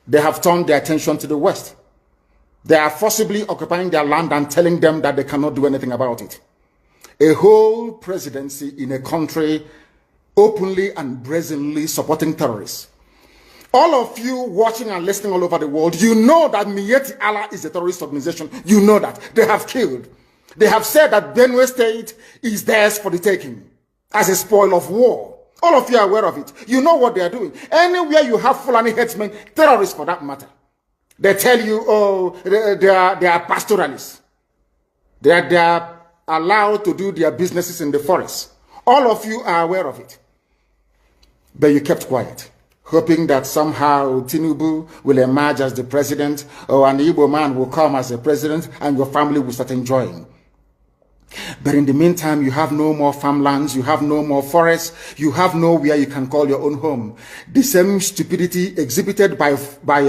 They have turned their attention to the West. They are forcibly occupying their land and telling them that they cannot do anything about it. A whole presidency in a country openly and brazenly supporting terrorists. All of you watching and listening all over the world, you know that Miyetti Allah is a terrorist organization. You know that. They have killed. They have said that Benue State is theirs for the taking as a spoil of war. All of you are aware of it. You know what they are doing. Anywhere you have Fulani headsmen, terrorists for that matter, they tell you, oh, they are pastoralists. They are allowed to do their businesses in the forest. All of you are aware of it. But you kept quiet, hoping that somehow Tinubu will emerge as the president, or an Igbo man will come as the president, and your family will start enjoying. But in the meantime, you have no more farmlands, you have no more forests, you have nowhere you can call your own home. The same stupidity exhibited by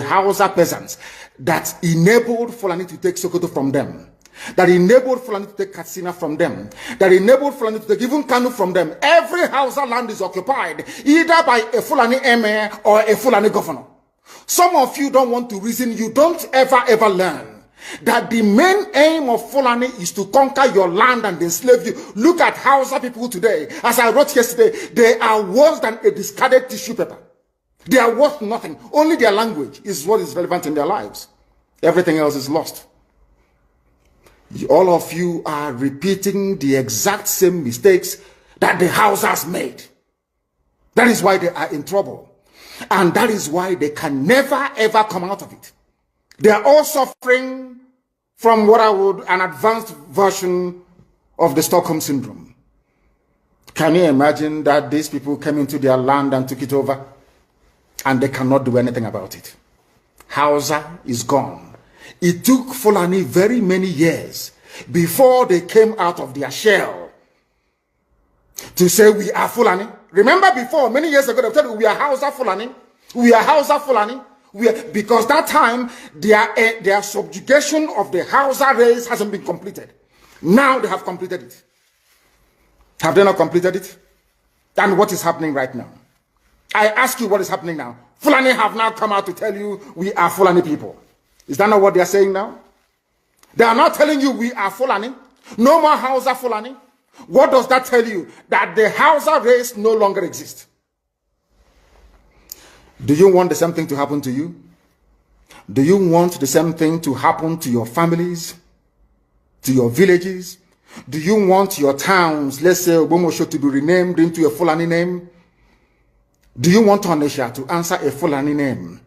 Hausa peasants that enabled Fulani to take Sokoto from them, that enabled Fulani to take Katsina from them, that enabled Fulani to take even Kanu from them. Every Hausa land is occupied either by a Fulani emir or a Fulani governor. Some of you don't want to reason, you don't ever learn that the main aim of Fulani is to conquer your land and enslave you. Look at Hausa people today. As I wrote yesterday, they are worse than a discarded tissue paper. They are worth nothing. Only their language is what is relevant in their lives. Everything else is lost. All of you are repeating the exact same mistakes that the Hausas made. That is why they are in trouble. And that is why they can never ever come out of it. They are all suffering from what I would, an advanced version of the Stockholm Syndrome. Can you imagine that these people came into their land and took it over and they cannot do anything about it? Hausa is gone. It took Fulani very many years before they came out of their shell to say we are Fulani. Remember before, many years ago, they told you we are Hausa Fulani. We are Hausa Fulani. Because that time, their subjugation of the Hausa race hasn't been completed. Now they have completed it. Have they not completed it? And what is happening right now? I ask you what is happening now. Fulani have now come out to tell you we are Fulani people. Is that not what they are saying now? They are not telling you we are Fulani. No more Hausa Fulani. What does that tell you? That the Hausa race no longer exists. Do you want the same thing to happen to you? Do you want the same thing to happen to your families, to your villages? Do you want your towns, let's say Ogbomoso, to be renamed into a Fulani name? Do you want Onisha to answer a Fulani name?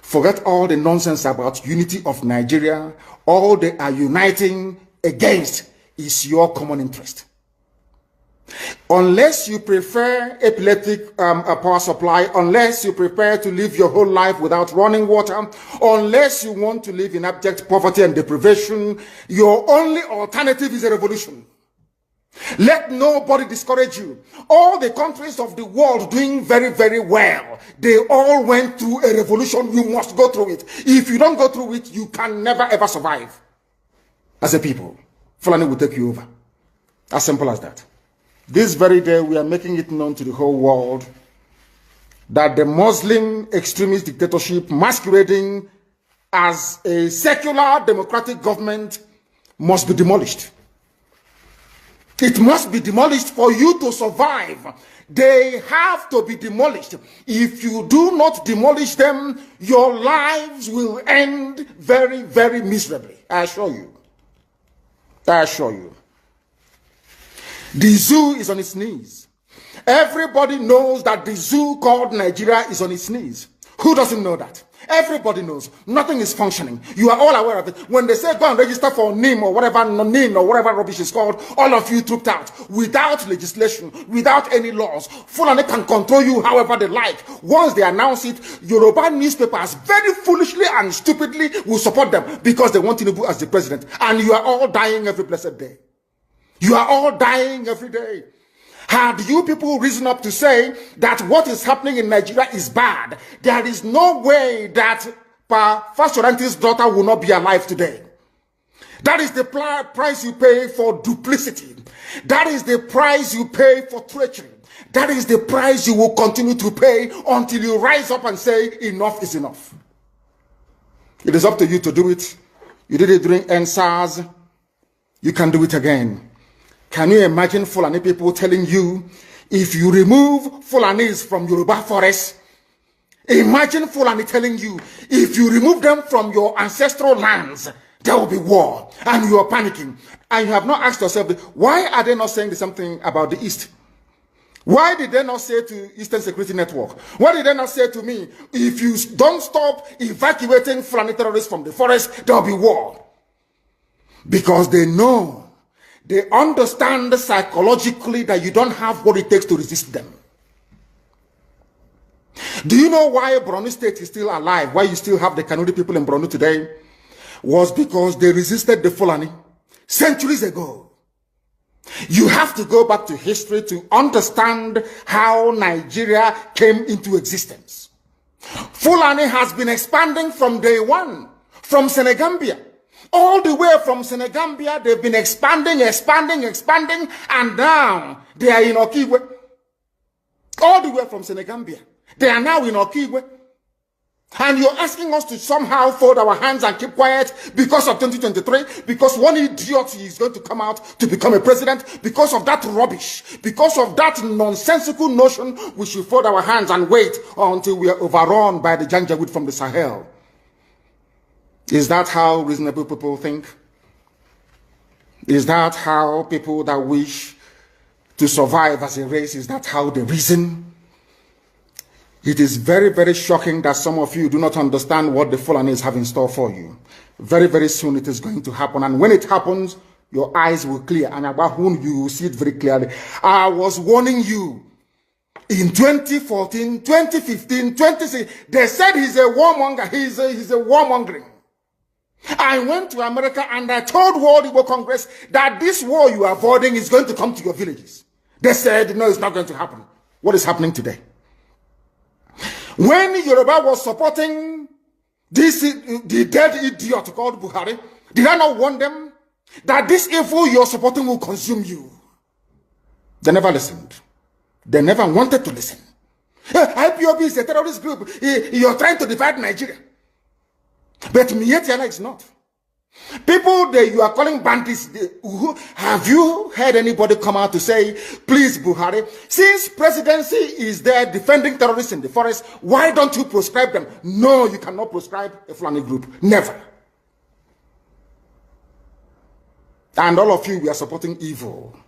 Forget all the nonsense about unity of Nigeria. All they are uniting against is your common interest. Unless you prefer epileptic power supply, unless you prepare to live your whole life without running water, unless you want to live in abject poverty and deprivation, your only alternative is a revolution. Let nobody discourage you. All the countries of the world doing very, very well, they all went through a revolution. You must go through it. If you don't go through it, you can never ever survive as a people. Fulani will take you over. As simple as that. This very day, we are making it known to the whole world that the Muslim extremist dictatorship masquerading as a secular democratic government must be demolished. It must be demolished for you to survive. They have to be demolished. If you do not demolish them, your lives will end very, very miserably. I assure you. I assure you. The zoo is on its knees. Everybody knows that the zoo called Nigeria is on its knees. Who doesn't know that? Everybody knows. Nothing is functioning. You are all aware of it. When they say go and register for NIM or whatever, NIM or whatever rubbish is called, all of you trooped out without legislation, without any laws. Fulani can control you however they like. Once they announce it, Yoruba newspapers very foolishly and stupidly will support them because they want Tinubu as the president. And you are all dying every blessed day. You are all dying every day. Had you people risen up to say that what is happening in Nigeria is bad, there is no way that First Oranti's daughter will not be alive today. That is the price you pay for duplicity. That is the price you pay for treachery. That is the price you will continue to pay until you rise up and say enough is enough. It is up to you to do it. You did it during NSAS. You can do it again. Can you imagine Fulani people telling you, if you remove Fulanis from Yoruba forest, imagine Fulani telling you, if you remove them from your ancestral lands, there will be war, and you are panicking. And you have not asked yourself, why are they not saying the same thing about the East? Why did they not say to Eastern Security Network? Why did they not say to me, if you don't stop evacuating Fulani terrorists from the forest, there will be war? Because they know, they understand psychologically that you don't have what it takes to resist them. Do you know why Borno State is still alive? Why you still have the Kanuri people in Borno today? Was because they resisted the Fulani centuries ago. You have to go back to history to understand how Nigeria came into existence. Fulani has been expanding from day one, from Senegambia. All the way from Senegambia, they've been expanding, and now they are in Okigwe. All the way from Senegambia. They are now in Okigwe. And you're asking us to somehow fold our hands and keep quiet because of 2023, because one idiot is going to come out to become a president, because of that rubbish, because of that nonsensical notion, we should fold our hands and wait until we are overrun by the Janjaweed from the Sahel. Is that how reasonable people think? Is that how people that wish to survive as a race, is that how they reason? It is very, very shocking that some of you do not understand what the Fulanis have in store for you. Very, very soon it is going to happen. And when it happens, your eyes will clear. And about whom you will see it very clearly. I was warning you. In 2014, 2015, 2016, they said he's a warmonger. He's a warmongering. I went to America and I told World Igbo Congress that this war you are avoiding is going to come to your villages. They said, no, it's not going to happen. What is happening today? When Yoruba was supporting the dead idiot called Buhari, did I not warn them that this evil you're supporting will consume you? They never listened. They never wanted to listen. IPOB is a terrorist group. You're trying to divide Nigeria. But Mietiana is not. People that you are calling bandits, have you heard anybody come out to say, please Buhari, since presidency is there defending terrorists in the forest, why don't you proscribe them? No, you cannot proscribe a Fulani group. Never. And all of you, we are supporting evil.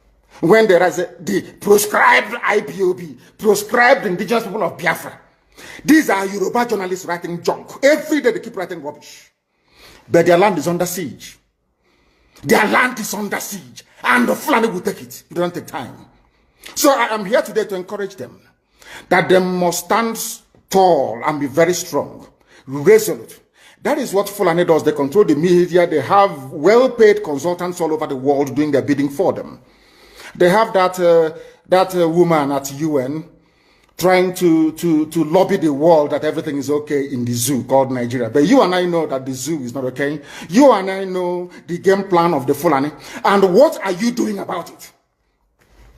When there is the proscribed IPOB, proscribed indigenous people of Biafra. These are Yoruba journalists writing junk. Every day they keep writing rubbish. But their land is under siege. Their land is under siege. And the Fulani will take it. It doesn't take time. So I am here today to encourage them that they must stand tall and be very strong, resolute. That is what Fulani does. They control the media. They have well-paid consultants all over the world doing their bidding for them. They have that woman at UN trying to lobby the world that everything is okay in the zoo called Nigeria. But you and I know that the zoo is not okay. You and I know the game plan of the Fulani. And what are you doing about it?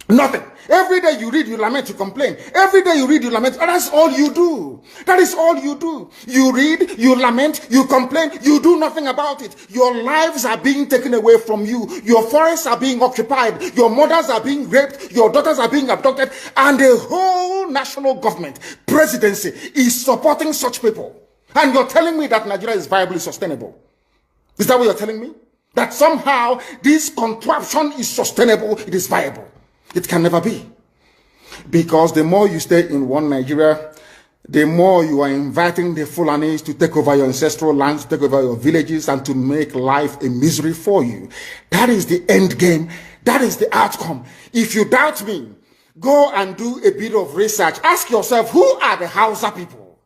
Nothing. Every day you read, you lament, you complain. Every day you read, you lament. And that's all you do. That is all you do. You read, you lament, you complain. You do nothing about it. Your lives are being taken away from you. Your forests are being occupied. Your mothers are being raped. Your daughters are being abducted. And the whole national government, presidency, is supporting such people. And you're telling me that Nigeria is viably sustainable. Is that what you're telling me? That somehow this contraption is sustainable, it is viable. It can never be. Because the more you stay in one Nigeria, the more you are inviting the Fulanis to take over your ancestral lands, to take over your villages, and to make life a misery for you. That is the end game. That is the outcome. If you doubt me, go and do a bit of research. Ask yourself, who are the Hausa people?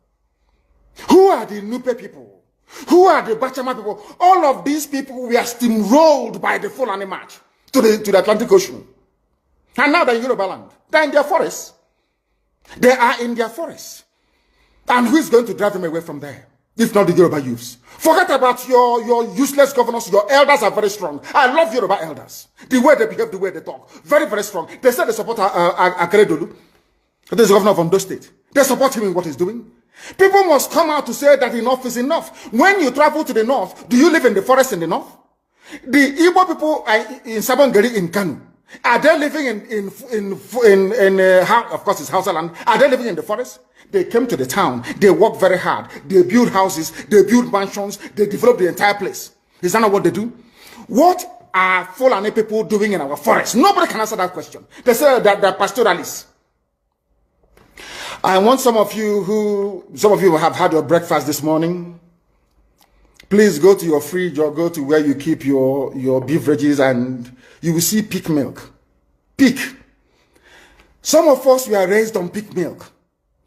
Who are the Nupe people? Who are the Bachama people? All of these people were steamrolled by the Fulani march to the Atlantic Ocean. And now they're in Yoruba land. They're in their forests. They are in their forests. And who is going to drive them away from there? If not the Yoruba youths. Forget about your useless governors. Your elders are very strong. I love Yoruba elders. The way they behave, the way they talk. Very, very strong. They said they support Akeredolu. There's the governor of Ondo State. They support him in what he's doing. People must come out to say that enough is enough. When you travel to the north, do you live in the forest in the north? The Igbo people in Sabongeri in Kanu, are they living of course it's hausa land, are they living in the forest? They came to the town, they work very hard, they build houses, they build mansions, they develop the entire place. Is that not what they do? What are Fulani people doing in our forest? Nobody can answer that question. They say that they're pastoralists. I want some of you who have had your breakfast this morning, please go to your fridge or go to where you keep your beverages and you will see pig milk. Pig. Some of us were raised on pig milk.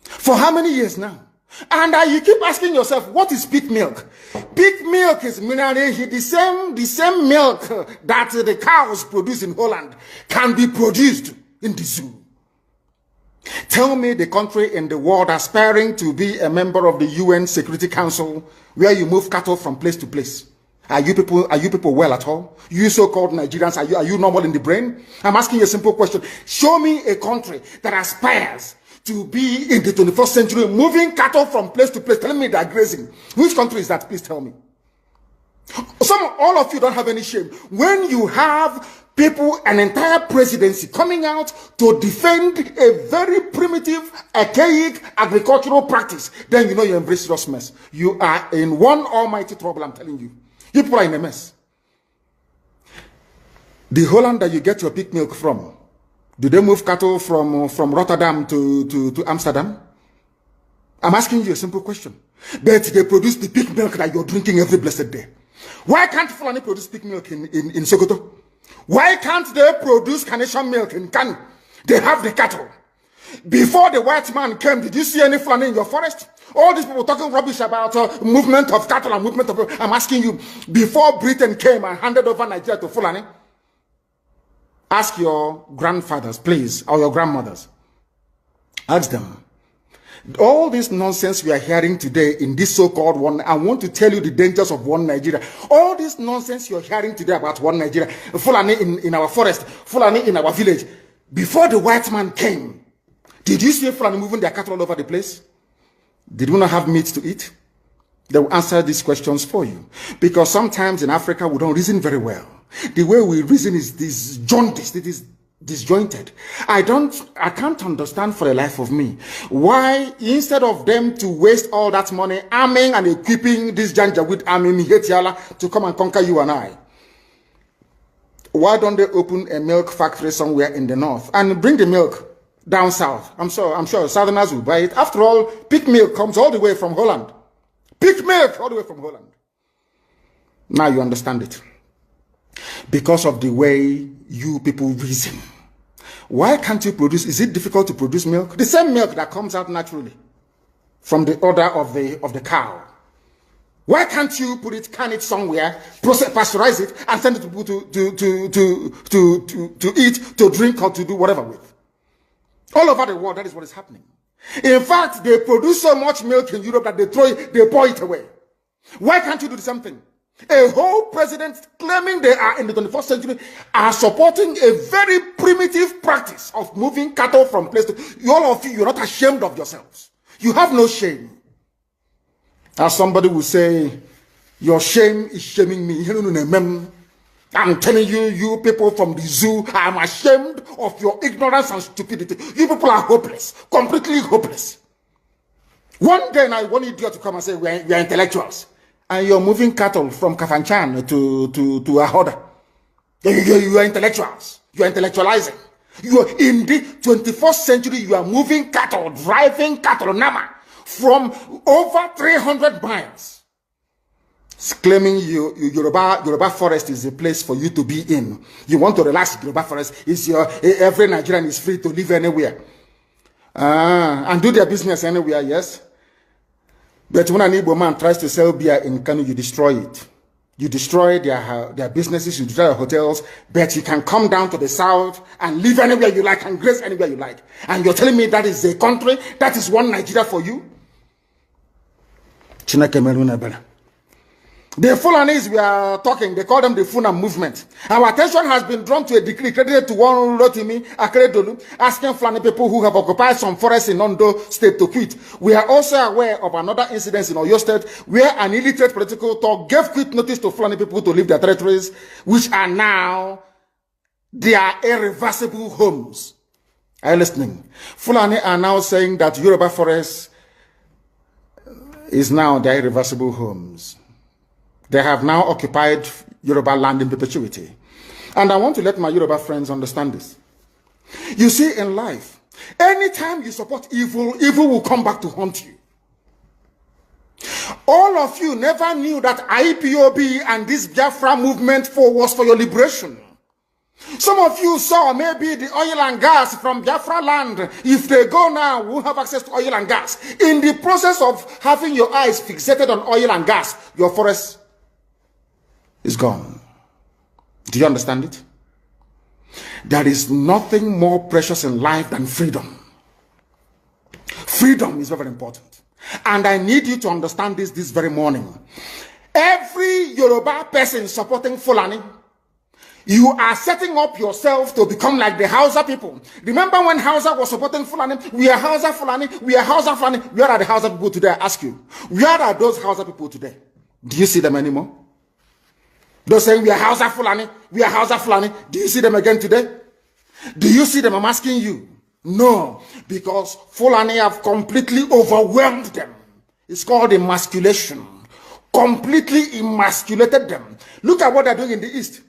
For how many years now? And you keep asking yourself, what is pig milk? Pig milk is the same milk that the cows produce in Holland can be produced in the zoo. Tell me the country in the world aspiring to be a member of the UN Security Council where you move cattle from place to place. Are you people well at all? You so-called Nigerians, are you normal in the brain? I'm asking you a simple question. Show me a country that aspires to be in the 21st century moving cattle from place to place, telling me they're grazing. Which country is that? Please tell me. All of you don't have any shame. When you have people, an entire presidency coming out to defend a very primitive, archaic agricultural practice, then you know you embrace serious mess. You are in one almighty trouble, I'm telling you. You people are in a mess. The Holland that you get your pig milk from, do they move cattle from Rotterdam to Amsterdam? I'm asking you a simple question. But they produce the pig milk that you're drinking every blessed day. Why can't Fulani produce pig milk in Sokoto? Why can't they produce Carnation milk in Kanu? They have the cattle. Before the white man came, did you see any Fulani in your forest? All these people talking rubbish about movement of cattle and movement of... I'm asking you, before Britain came and handed over Nigeria to Fulani, ask your grandfathers, please, or your grandmothers. Ask them. All this nonsense we are hearing today in this so-called one, I want to tell you the dangers of one Nigeria. All this nonsense you're hearing today about one Nigeria, Fulani in our forest, Fulani in our village. Before the white man came, did you see Fulani moving their cattle all over the place? Did we not have meat to eat? They will answer these questions for you. Because sometimes in Africa, we don't reason very well. The way we reason is disjointed. It is disjointed. I can't understand for the life of me why, instead of them to waste all that money arming and equipping this Janjaweed army Mihetiala to come and conquer you and I, why don't they open a milk factory somewhere in the north and bring the milk down south? I'm sure Southerners will buy it. After all, pig milk comes all the way from Holland. Pig milk all the way from Holland. Now you understand it. Because of the way you people reason. Why can't you produce? Is it difficult to produce milk? The same milk that comes out naturally from the udder of the cow. Why can't you can it somewhere, pasteurize it, and send it to people to eat, to drink, or to do whatever with? All over the world, that is what is happening. In fact, they produce so much milk in Europe that they pour it away. Why can't you do the same thing? A whole president claiming they are in the 21st century are supporting a very primitive practice of moving cattle from place to... All of you, you're not ashamed of yourselves. You have no shame. As somebody will say, your shame is shaming me. I'm telling you, you people from the zoo, I'm ashamed of your ignorance and stupidity. You people are hopeless, completely hopeless. One day now, one idiot to come and say, we are intellectuals. And you're moving cattle from Kafanchan to Ahoda. You are intellectuals. You are intellectualizing. You are in the 21st century, you are moving cattle, driving cattle, Nama, from over 300 miles. It's claiming Yoruba forest is a place for you to be in. You want to relax, Yoruba forest. Every Nigerian is free to live anywhere. And do their business anywhere, yes? But when an Igbo man tries to sell beer in Kanu, you destroy it. You destroy their businesses, you destroy their hotels, but you can come down to the south and live anywhere you like and graze anywhere you like. And you're telling me that is a country, that is one Nigeria for you? The Fulanis we are talking, they call them the Funa movement. Our attention has been drawn to a decree credited to one Rotimi Akeredolu, asking Fulani people who have occupied some forests in Ondo State to quit. We are also aware of another incident in Oyo State where an illiterate political talk gave quit notice to Fulani people to leave their territories, which are now their irreversible homes. Are you listening? Fulani are now saying that Yoruba forest is now their irreversible homes. They have now occupied Yoruba land in perpetuity. And I want to let my Yoruba friends understand this. You see, in life, anytime you support evil, evil will come back to haunt you. All of you never knew that IPOB and this Biafra movement was for your liberation. Some of you saw maybe the oil and gas from Biafra land. If they go now, we'll have access to oil and gas. In the process of having your eyes fixated on oil and gas, your forest is gone. Do you understand it? There is nothing more precious in life than freedom. Freedom is very important. And I need you to understand this very morning. Every Yoruba person supporting Fulani, you are setting up yourself to become like the Hausa people. Remember when Hausa was supporting Fulani? We are Hausa Fulani. We are Hausa Fulani. Where are the Hausa people today? I ask you. Where are those Hausa people today? Do you see them anymore? Those saying we are Hausa Fulani. We are Hausa Fulani. Do you see them again today? Do you see them? I'm asking you. No. Because Fulani have completely overwhelmed them. It's called emasculation. Completely emasculated them. Look at what they're doing in the East.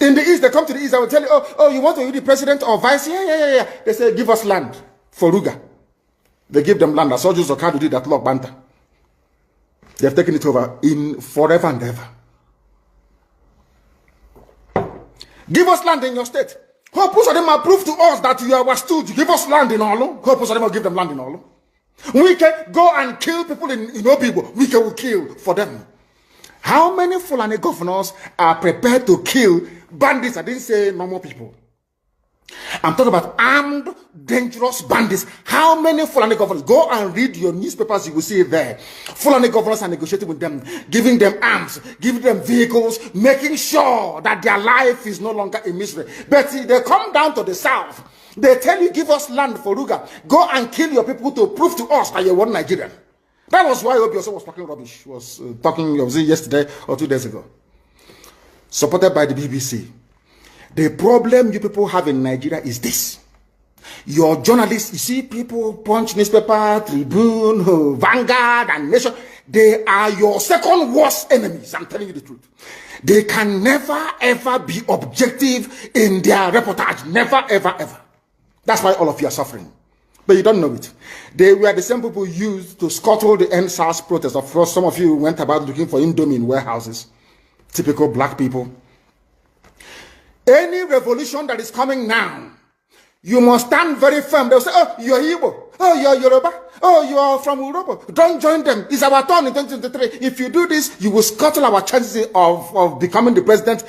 In the East, they come to the East, I will tell you, oh, you want to be the president or vice? Yeah. They say, give us land for Rugga. They give them land. I saw Joseph Okado did that law, Banta. They have taken it over in forever and ever. Give us land in your state. Hope of them prove to us that you are our stooge. Give us land in Olo. Hope of them will give them land in Olo. We can go and kill people in Obibo. We can kill for them. How many Fulani governors are prepared to kill bandits? I didn't say normal people. I'm talking about armed, dangerous bandits. How many Fulani governors? Go and read your newspapers, you will see it there. Fulani governors are negotiating with them, giving them arms, giving them vehicles, making sure that their life is no longer a misery. But they come down to the south. They tell you, give us land for Rugga. Go and kill your people to prove to us that you're one Nigerian. That was why Obi also was talking rubbish. Was talking, was it yesterday or 2 days ago. Supported by the BBC. The problem you people have in Nigeria is this. Your journalists, you see people, Punch newspaper, Tribune, Vanguard, and Nation, they are your second worst enemies. I'm telling you the truth. They can never, ever be objective in their reportage. Never, ever, ever. That's why all of you are suffering. But you don't know it. They were the same people used to scuttle the NSAS protest. Of course, some of you went about looking for Indomie in warehouses. Typical black people. Any revolution that is coming now, you must stand very firm. They'll say, oh, you're Igbo. Oh, you're Yoruba. Oh, you are from Europa. Don't join them. It's our turn in 2023. If you do this, you will scuttle our chances of becoming the president